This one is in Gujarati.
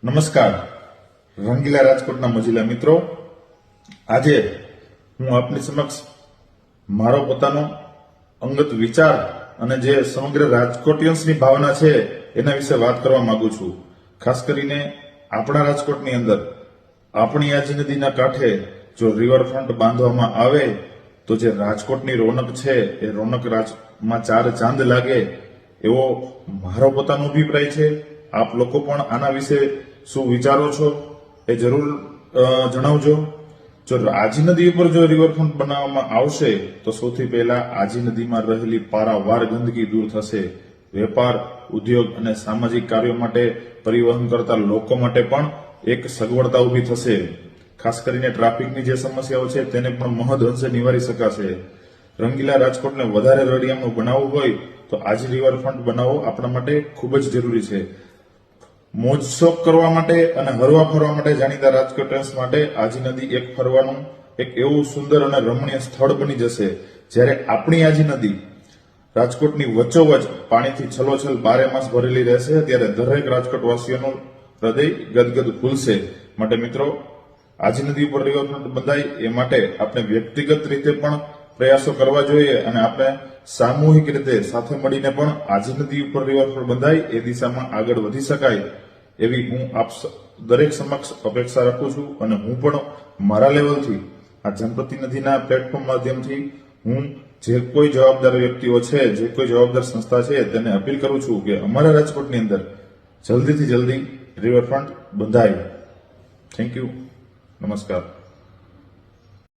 નમસ્કાર રંગીલા રાજકોટના મજીલા મિત્રો, આજે હું આપની સમક્ષ મારો પોતાનો અંગત વિચાર અને જે સમગ્ર રાજકોટિયન્સની ભાવના છે એના વિશે વાત કરવા માંગુ છું. ખાસ કરીને આપણા રાજકોટની અંદર આપણી આજી નદીના કાંઠે જો રિવરફ્રન્ટ બાંધવામાં આવે તો જે રાજકોટની રોનક છે એ રોનક રાજમાં ચાર ચાંદ લાગે એવો મારો પોતાનો અભિપ્રાય છે. આપ લોકો પણ આના વિશે શું વિચારો છો એ જરૂર જણાવજો. જો આજી નદી ઉપર જો રિવરફ્રન્ટ બનાવવામાં આવશે તો સૌથી પહેલા આજી નદીમાં રહેલી પારાવાર ગંદકી દૂર થશે. વેપાર, ઉદ્યોગ અને સામાજિક કાર્યો માટે પરિવહન કરતા લોકો માટે પણ એક સગવડતા ઊભી થશે. ખાસ કરીને ટ્રાફિકની જે સમસ્યાઓ છે તેને પણ મહદઅંશે નિવારી શકાશે. રંગીલા રાજકોટને વધારે રળિયામણું બનાવવું હોય તો આજી રિવરફ્રન્ટ બનાવવો આપણા માટે ખૂબ જ જરૂરી છે. મોજ શોખ કરવા માટે અને હરવા ફરવા માટે જાણીતા રાજકોટિયન્સ માટે આજી નદી એક ફરવાનું એક એવું સુંદર અને રમણીય સ્થળ બની જશે. જ્યારે આપણી આજી નદી રાજકોટની વચ્ચોવચ પાણીથી છલોછલ બારે માસ ભરેલી રહેશે ત્યારે દરેક રાજકોટ વાસીઓનું હૃદય ગદગદ ફૂલશે. માટે મિત્રો, આજી નદી ઉપર રિવરફ્રન્ટ બંધાય એ માટે આપણે વ્યક્તિગત રીતે પણ પ્રયાસો કરવા જોઈએ અને આપણે સામૂહિક રીતે સાથે મળીને પણ આજી નદી ઉપર રિવરફ્રન્ટ બંધાય એ દિશામાં આગળ વધી શકાય એવી હું આપ દરેક સમક્ષ અપેક્ષા રાખું છું. અને હું પણ મારા લેવલથી આ જનપ્રતિનિધિના પ્લેટફોર્મ માધ્યમથી હું જે કોઈ જવાબદાર વ્યક્તિઓ છે, જે કોઈ જવાબદાર સંસ્થા છે તેને અપીલ કરું છું કે અમારા રાજકોટની અંદર જલ્દીથી જલ્દી રિવરફ્રન્ટ બંધાય. Thank you. નમસ્કાર.